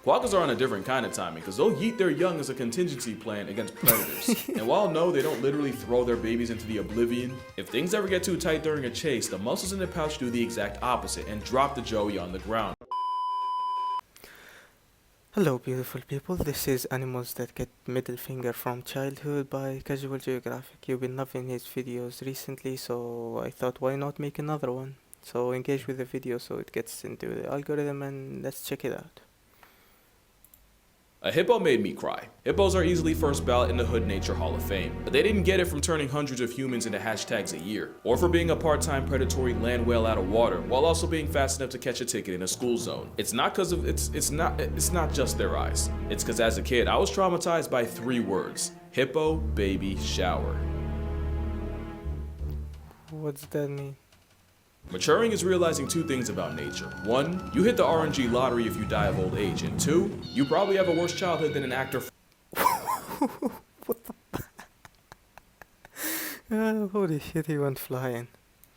Quokkas are on a different kind of timing because they'll yeet their young as a contingency plan against predators. And while no, they don't literally throw their babies into the oblivion, if things ever get too tight during a chase, the muscles in the pouch do the exact opposite and drop the joey on the ground. Hello beautiful people, this is Animals That Get Middle Finger from Childhood by Casual Geographic. You've been loving his videos recently, so I thought why not make another one. So engage with the video so it gets into the algorithm and let's check it out. A hippo made me cry. Hippos are easily first ballot in the Hood Nature Hall of Fame, but they didn't get it from turning hundreds of humans into hashtags a year, or for being a part-time predatory land whale out of water, while also being fast enough to catch a ticket in a school zone. It's not cause of, it's not just their eyes. It's cause as a kid, I was traumatized by 3 words: hippo, baby, shower. What does that mean? Maturing is realizing 2 things about nature. 1, you hit the RNG lottery if you die of old age, and 2, you probably have a worse childhood than an actor. What the holy shit, he went flying.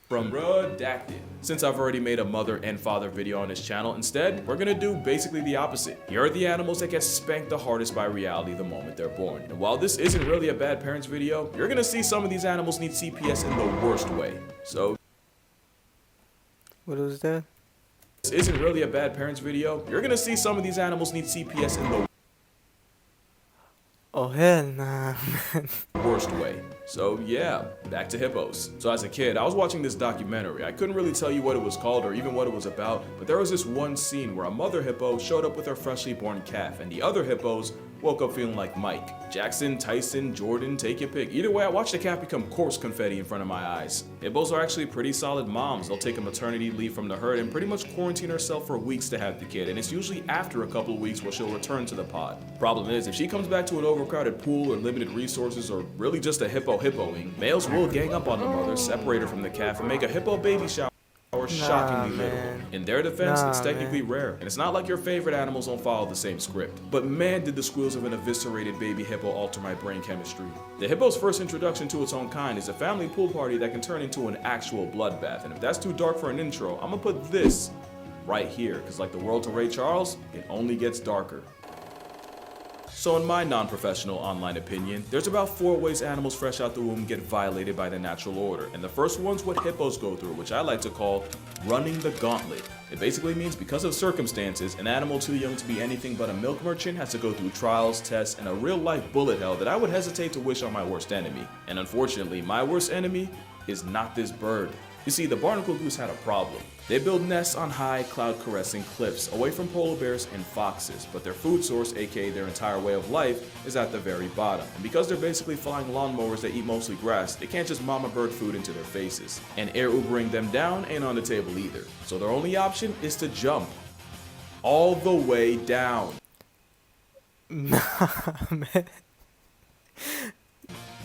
From redacted. Since I've already made a mother and father video on this channel, instead, we're gonna do basically the opposite. Here are the animals that get spanked the hardest by reality the moment they're born. And while this isn't really a bad parents video, you're gonna see some of these animals need CPS in the worst way. So, What was that? this isn't really a bad parents video. You're gonna see some of these animals need CPS in the Oh hell nah, man. worst way. So yeah, back to hippos. So as a kid, I was watching this documentary. I couldn't really tell you what it was called or even what it was about, but there was this one scene where a mother hippo showed up with her freshly born calf, and the other hippos woke up feeling like Mike. Jackson, Tyson, Jordan, take your pick. Either way, I watched the calf become corpse confetti in front of my eyes. Hippos are actually pretty solid moms. They'll take a maternity leave from the herd and pretty much quarantine herself for weeks to have the kid, and it's usually after a couple of weeks where she'll return to the pod. Problem is, if she comes back to an overcrowded pool or limited resources or really just a hippoing, males will gang up on the mother, separate her from the calf, and make a hippo baby shower shockingly little. In their defense, it's technically rare, and it's not like your favorite animals don't follow the same script. But man, did the squeals of an eviscerated baby hippo alter my brain chemistry. The hippo's first introduction to its own kind is a family pool party that can turn into an actual bloodbath, and if that's too dark for an intro, I'm gonna put this right here, because like the world to Ray Charles, it only gets darker. So in my non-professional online opinion, there's about 4 ways animals fresh out the womb get violated by the natural order, and the first one's what hippos go through, which I like to call running the gauntlet. It basically means because of circumstances, an animal too young to be anything but a milk merchant has to go through trials, tests, and a real-life bullet hell that I would hesitate to wish on my worst enemy. And unfortunately, my worst enemy is not this bird. You see, the barnacle goose had a problem. They build nests on high, cloud-caressing cliffs, away from polar bears and foxes, but their food source, aka their entire way of life, is at the very bottom. And because they're basically flying lawnmowers that eat mostly grass, they can't just mama bird food into their faces. And air Ubering them down ain't on the table either. So their only option is to jump. All the way down. Nah, man.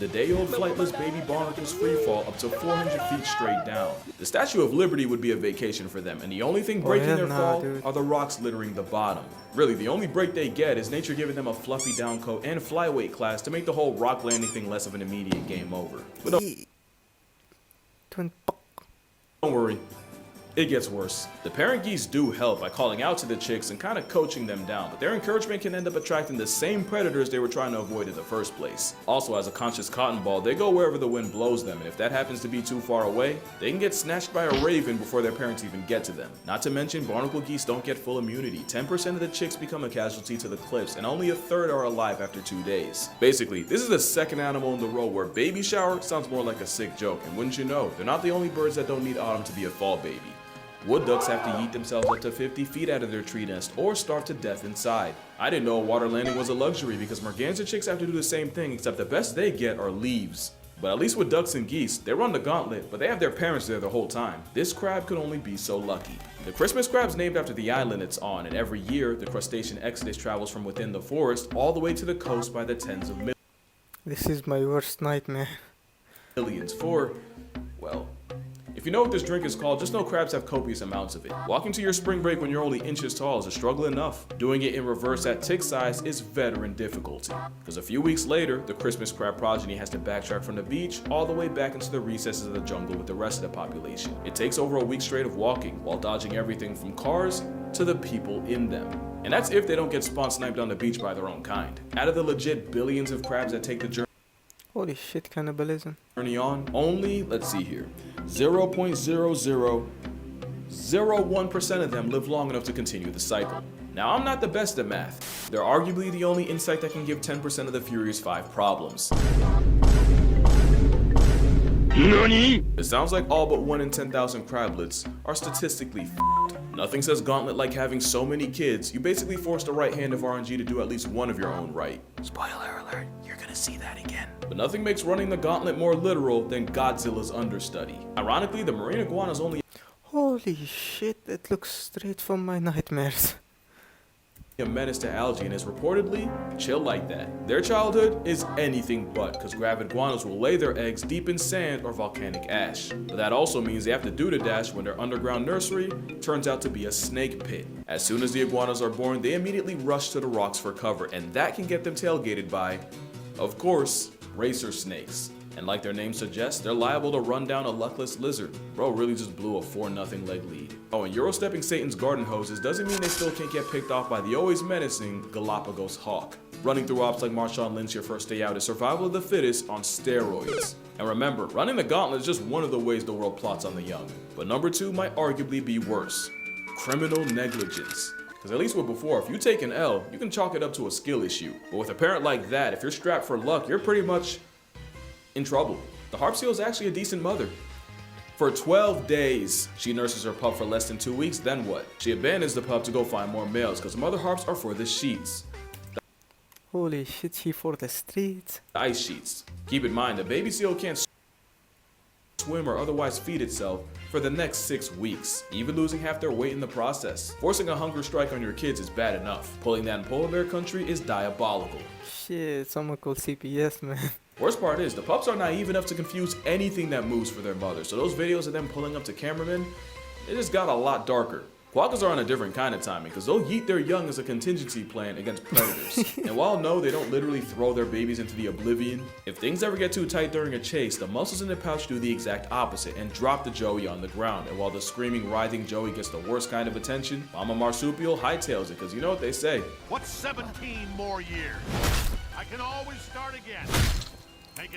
The day-old flightless baby barnacles freefall up to 400 feet straight down. The Statue of Liberty would be a vacation for them, and the only thing breaking their fall are the rocks littering the bottom. Really, the only break they get is nature giving them a fluffy down coat and flyweight class to make the whole rock landing thing less of an immediate game over. But don't worry. It gets worse. The parent geese do help by calling out to the chicks and kind of coaching them down, but their encouragement can end up attracting the same predators they were trying to avoid in the first place. Also, as a conscious cotton ball, they go wherever the wind blows them, and if that happens to be too far away, they can get snatched by a raven before their parents even get to them. Not to mention, barnacle geese don't get full immunity. 10% of the chicks become a casualty to the cliffs, and only a third are alive after 2 days. Basically, this is the second animal in the row where baby shower sounds more like a sick joke, and wouldn't you know, they're not the only birds that don't need autumn to be a fall baby. Wood ducks have to yeet themselves up to 50 feet out of their tree nest or starve to death inside. I didn't know water landing was a luxury because merganser chicks have to do the same thing, except the best they get are leaves. But at least with ducks and geese, they run the gauntlet, but they have their parents there the whole time. This crab could only be so lucky. The Christmas crab's named after the island it's on, and every year, the crustacean exodus travels from within the forest all the way to the coast by the tens of millions. This is my worst nightmare. For, well, if you know what this drink is called, just know crabs have copious amounts of it. Walking to your spring break when you're only inches tall is a struggle enough. Doing it in reverse at tick size is veteran difficulty. Because a few weeks later, the Christmas crab progeny has to backtrack from the beach all the way back into the recesses of the jungle with the rest of the population. It takes over a week straight of walking, while dodging everything from cars to the people in them. And that's if they don't get spawn sniped on the beach by their own kind. Out of the legit billions of crabs that take the Holy shit, cannibalism. journey on, only, let's see here, 0.0001% of them live long enough to continue the cycle. Now, I'm not the best at math. They're arguably the only insect that can give 10% of the Furious 5 problems. NANI? It sounds like all but 1 in 10,000 crablets are statistically f***ed. Nothing says Gauntlet like having so many kids. You basically force the right hand of RNG to do at least one of your own right. Spoiler alert, you're gonna see that again. But nothing makes running the Gauntlet more literal than Godzilla's understudy. Ironically, the marine iguana's only Holy shit, it looks straight from my nightmares. a menace to algae and is reportedly chill like that. Their childhood is anything but, because gravid iguanas will lay their eggs deep in sand or volcanic ash. But that also means they have to do the dash when their underground nursery turns out to be a snake pit. As soon as the iguanas are born, they immediately rush to the rocks for cover, and that can get them tailgated by, of course, racer snakes. And like their name suggests, they're liable to run down a luckless lizard. Bro really just blew a 4-0 leg lead. Oh, and Eurostepping Satan's garden hoses doesn't mean they still can't get picked off by the always menacing Galapagos hawk. Running through ops like Marshawn Lynch your first day out is survival of the fittest on steroids. And remember, running the gauntlet is just one of the ways the world plots on the young. But number 2 might arguably be worse. Criminal negligence. Because at least with before, if you take an L, you can chalk it up to a skill issue. But with a parent like that, if you're strapped for luck, you're pretty much in trouble. The harp seal is actually a decent mother. For 12 days, she nurses her pup for less than 2 weeks, then what? She abandons the pup to go find more males, because mother harps are for the sheets. Holy shit, she for the streets. The ice sheets. Keep in mind, the baby seal can't swim or otherwise feed itself for the next 6 weeks, even losing half their weight in the process. Forcing a hunger strike on your kids is bad enough. Pulling that in polar bear country is diabolical. Shit, someone call CPS, man. Worst part is, the pups are naive enough to confuse anything that moves for their mother, so those videos of them pulling up to cameramen, it just got a lot darker. Quokkas are on a different kind of timing, because they'll yeet their young as a contingency plan against predators. And while no, they don't literally throw their babies into the oblivion, if things ever get too tight during a chase, the muscles in the pouch do the exact opposite and drop the joey on the ground. And while the screaming, writhing joey gets the worst kind of attention, Mama Marsupial hightails it, because you know what they say. What's 17 more years? I can always start again. Make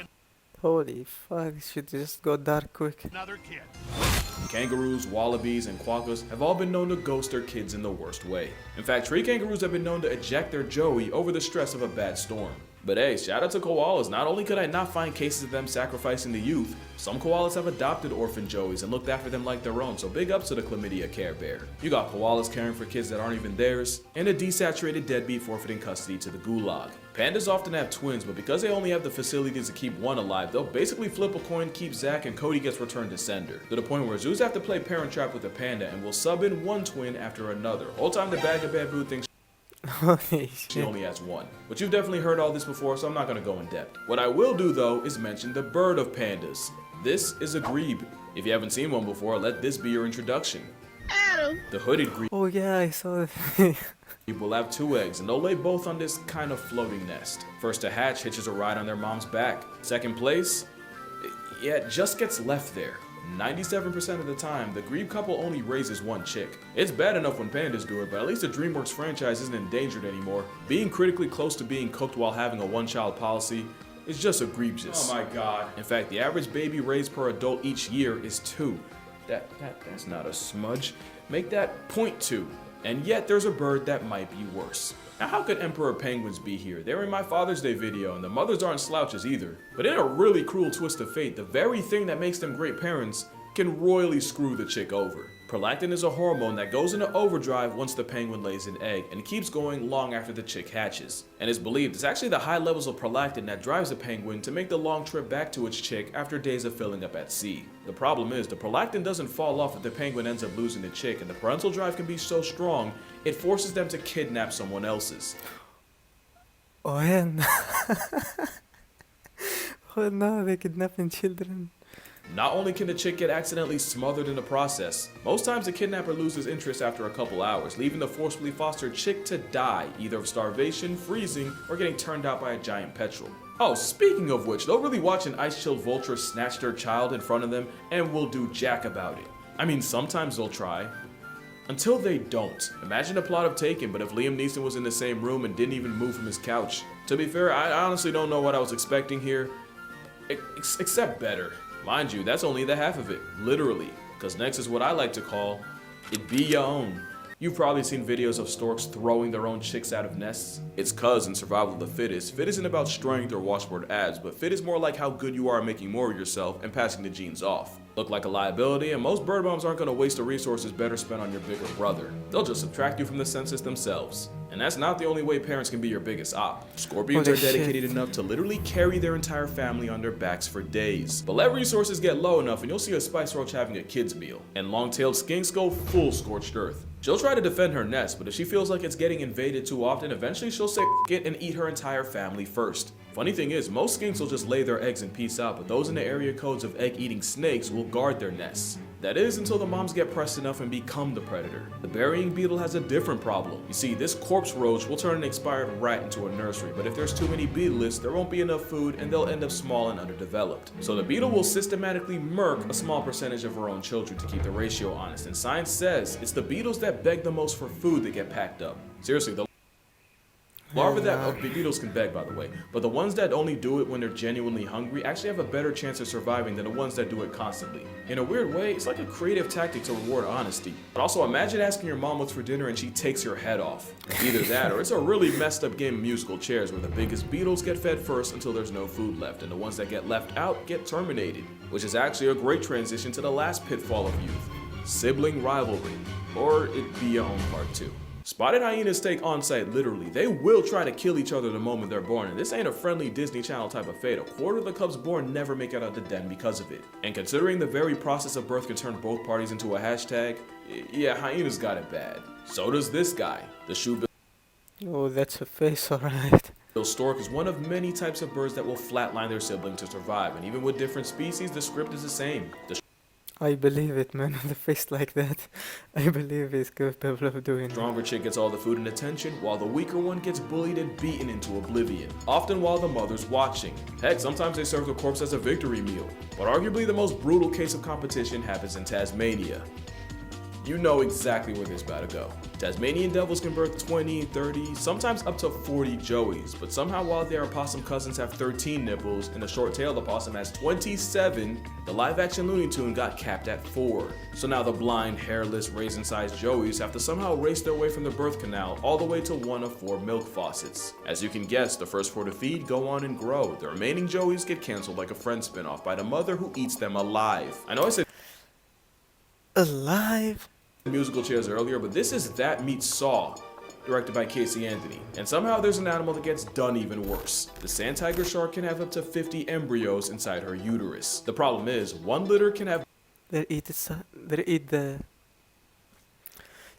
Holy fuck, it should just go dark quick. another kid. Kangaroos, wallabies, and quokkas have all been known to ghost their kids in the worst way. In fact, tree kangaroos have been known to eject their joey over the stress of a bad storm. But hey, shout out to koalas. Not only could I not find cases of them sacrificing the youth, some koalas have adopted orphan joeys and looked after them like their own, so big ups to the chlamydia care bear. You got koalas caring for kids that aren't even theirs, and a desaturated deadbeat forfeiting custody to the gulag. Pandas often have twins, but because they only have the facilities to keep one alive, they'll basically flip a coin, keep Zach, and Cody gets returned to sender. To the point where zoos have to play parent trap with a panda and will sub in one twin after another. Whole time the bag of bamboo thinks Holy she shit. only has one. But you've definitely heard all this before, so I'm not gonna go in depth. What I will do though is mention the bird of pandas. This is a grebe. If you haven't seen one before, let this be your introduction. Adam. The hooded grebe Oh yeah, I saw it. will have 2 eggs, and they'll lay both on this kind of floating nest. First to hatch hitches a ride on their mom's back. Second place, yeah, it just gets left there. 97% of the time, the grebe couple only raises one chick. It's bad enough when pandas do it, but at least the DreamWorks franchise isn't endangered anymore. Being critically close to being cooked while having a one-child policy is just egregious. Oh my god. In fact, the average baby raised per adult each year is 2. That's not a smudge. Make that 0.2. And yet there's a bird that might be worse. Now how could emperor penguins be here? They were in my Father's Day video, and the mothers aren't slouches either. But in a really cruel twist of fate, the very thing that makes them great parents can royally screw the chick over. Prolactin is a hormone that goes into overdrive once the penguin lays an egg and keeps going long after the chick hatches. And it's believed it's actually the high levels of prolactin that drives the penguin to make the long trip back to its chick after days of filling up at sea. The problem is, the prolactin doesn't fall off if the penguin ends up losing the chick, and the parental drive can be so strong, it forces them to kidnap someone else's. Oh yeah. Oh no, they're kidnapping children. Not only can the chick get accidentally smothered in the process, most times the kidnapper loses interest after a couple hours, leaving the forcibly fostered chick to die, either of starvation, freezing, or getting turned out by a giant petrel. Oh, speaking of which, they'll really watch an ice-chilled vulture snatch their child in front of them and will do jack about it. I mean, sometimes they'll try. Until they don't. Imagine the plot of Taken, but if Liam Neeson was in the same room and didn't even move from his couch. To be fair, I honestly don't know what I was expecting here. Except better. Mind you, that's only the half of it. Literally. Because next is what I like to call, it be your own. You've probably seen videos of storks throwing their own chicks out of nests. It's cuz in survival of the fittest, fit isn't about strength or washboard abs, but fit is more like how good you are at making more of yourself and passing the genes off. Look like a liability, and most bird moms aren't going to waste the resources better spent on your bigger brother. They'll just subtract you from the census themselves. And that's not the only way parents can be your biggest op. Scorpions Holy are dedicated shit. enough to literally carry their entire family on their backs for days. But let resources get low enough and you'll see a spice roach having a kid's meal. And long-tailed skinks go full scorched earth. She'll try to defend her nest, but if she feels like it's getting invaded too often, eventually she'll say F it and eat her entire family first. Funny thing is, most skinks will just lay their eggs and peace out, but those in the area codes of egg-eating snakes will guard their nests. That is until the moms get pressed enough and become the predator. The burying beetle has a different problem. You see, this corpse roach will turn an expired rat into a nursery, but if there's too many beetleists, there won't be enough food and they'll end up small and underdeveloped. So the beetle will systematically murk a small percentage of her own children to keep the ratio honest, and science says it's the beetles that beg the most for food that get packed up. Seriously, the larvae that beetles can beg, by the way, but the ones that only do it when they're genuinely hungry actually have a better chance of surviving than the ones that do it constantly. In a weird way, it's like a creative tactic to reward honesty. But also imagine asking your mom what's for dinner and she takes your head off. Either that or it's a really messed up game of musical chairs where the biggest beetles get fed first until there's no food left, and the ones that get left out get terminated. Which is actually a great transition to the last pitfall of youth: sibling rivalry, or it be your own part too. Spotted hyenas take on-site literally. They will try to kill each other the moment they're born, and this ain't a friendly Disney Channel type of fate. A quarter of the cubs born never make it out of the den because of it. And considering the very process of birth can turn both parties into a hashtag, yeah, hyenas got it bad. So does this guy, the shoe-billed Oh, that's a face, alright. stork is one of many types of birds that will flatline their sibling to survive, and even with different species, the script is the same. The I believe it, man. With a face like that, I believe he's capable of doing it. stronger chick gets all the food and attention, while the weaker one gets bullied and beaten into oblivion, often while the mother's watching. Heck, sometimes they serve the corpse as a victory meal. But arguably the most brutal case of competition happens in Tasmania. You know exactly where this is about to go. Tasmanian devils can birth 20, 30, sometimes up to 40 joeys, but somehow while their opossum cousins have 13 nipples and the short-tailed opossum has 27, the live-action Looney Tune got capped at 4. So now the blind, hairless, raisin-sized joeys have to somehow race their way from the birth canal all the way to one of 4 milk faucets. As you can guess, the first 4 to feed go on and grow. The remaining joeys get canceled like a Friends spinoff by the mother who eats them alive. I know I said Alive? musical chairs earlier, but this is That Meets Saw, directed by Casey Anthony. And somehow there's an animal that gets done even worse. The sand tiger shark can have up to 50 embryos inside her uterus. The problem is, one litter can have They eat the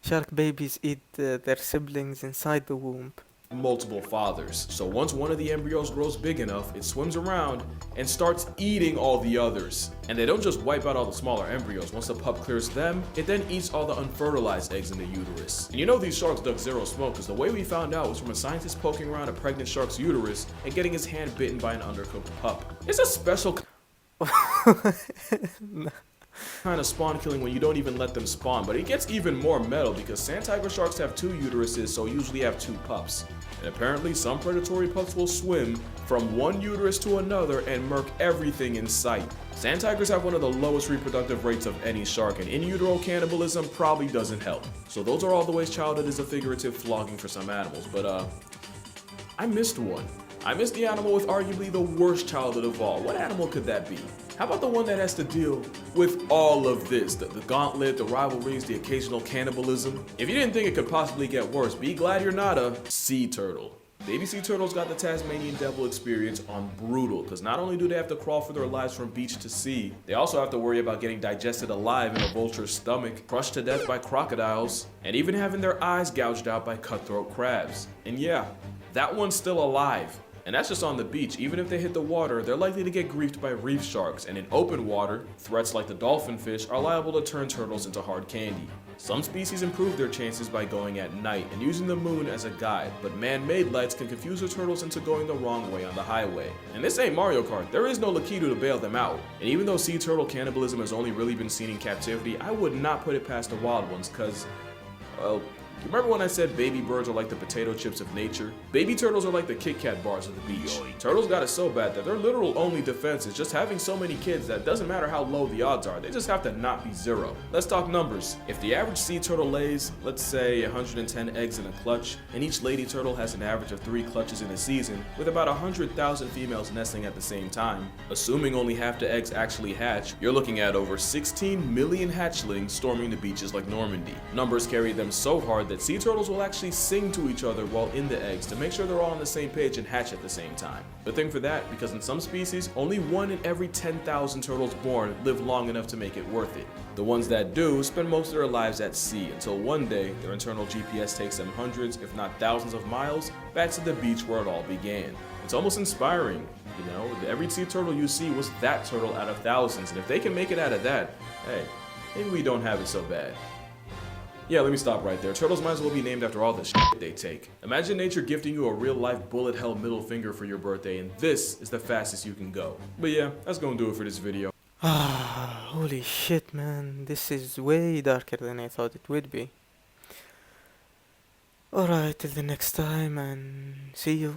shark babies eat their siblings inside the womb. multiple fathers. So once one of the embryos grows big enough, it swims around and starts eating all the others. And they don't just wipe out all the smaller embryos. Once the pup clears them, it then eats all the unfertilized eggs in the uterus. And you know these sharks duck zero smoke, because the way we found out was from a scientist poking around a pregnant shark's uterus and getting his hand bitten by an undercooked pup. It's a special kind of spawn killing when you don't even let them spawn, but it gets even more metal because sand tiger sharks have 2 uteruses, so usually have 2 pups. And apparently some predatory pups will swim from one uterus to another and murk everything in sight. Sand tigers have one of the lowest reproductive rates of any shark, and in utero cannibalism probably doesn't help. So those are all the ways childhood is a figurative flogging for some animals, but I missed one. I missed the animal with arguably the worst childhood of all. What animal could that be? How about the one that has to deal with all of this? The gauntlet, the rivalries, the occasional cannibalism? If you didn't think it could possibly get worse, be glad you're not a sea turtle. Baby sea turtles got the Tasmanian devil experience on brutal, because not only do they have to crawl for their lives from beach to sea, they also have to worry about getting digested alive in a vulture's stomach, crushed to death by crocodiles, and even having their eyes gouged out by cutthroat crabs. And yeah, that one's still alive. And that's just on the beach. Even if they hit the water, they're likely to get griefed by reef sharks, and in open water, threats like the dolphin fish are liable to turn turtles into hard candy. Some species improve their chances by going at night and using the moon as a guide, but man-made lights can confuse the turtles into going the wrong way on the highway. And this ain't Mario Kart, there is no Lakitu to bail them out. And even though sea turtle cannibalism has only really been seen in captivity, I would not put it past the wild ones, cause Well, you remember when I said baby birds are like the potato chips of nature? Baby turtles are like the Kit Kat bars of the beach. Turtles got it so bad that their literal only defense is just having so many kids that it doesn't matter how low the odds are, they just have to not be zero. Let's talk numbers. If the average sea turtle lays, let's say 110 eggs in a clutch, and each lady turtle has an average of 3 clutches in a season, with about 100,000 females nesting at the same time, assuming only half the eggs actually hatch, you're looking at over 16 million hatchlings storming the beaches like Normandy. Numbers carry them so hard that sea turtles will actually sing to each other while in the eggs to make sure they're all on the same page and hatch at the same time. Good thing for that, because in some species, only 1 in every 10,000 turtles born live long enough to make it worth it. The ones that do spend most of their lives at sea until one day their internal GPS takes them hundreds, if not thousands of miles back to the beach where it all began. It's almost inspiring, you know, every sea turtle you see was that turtle out of thousands, and if they can make it out of that, hey, maybe we don't have it so bad. Yeah, let me stop right there. Turtles might as well be named after all the shit they take. Imagine nature gifting you a real-life bullet-held middle finger for your birthday, and this is the fastest you can go. But yeah, that's gonna do it for this video. Ah, holy shit, man. This is way darker than I thought it would be. Alright, till the next time, and see you.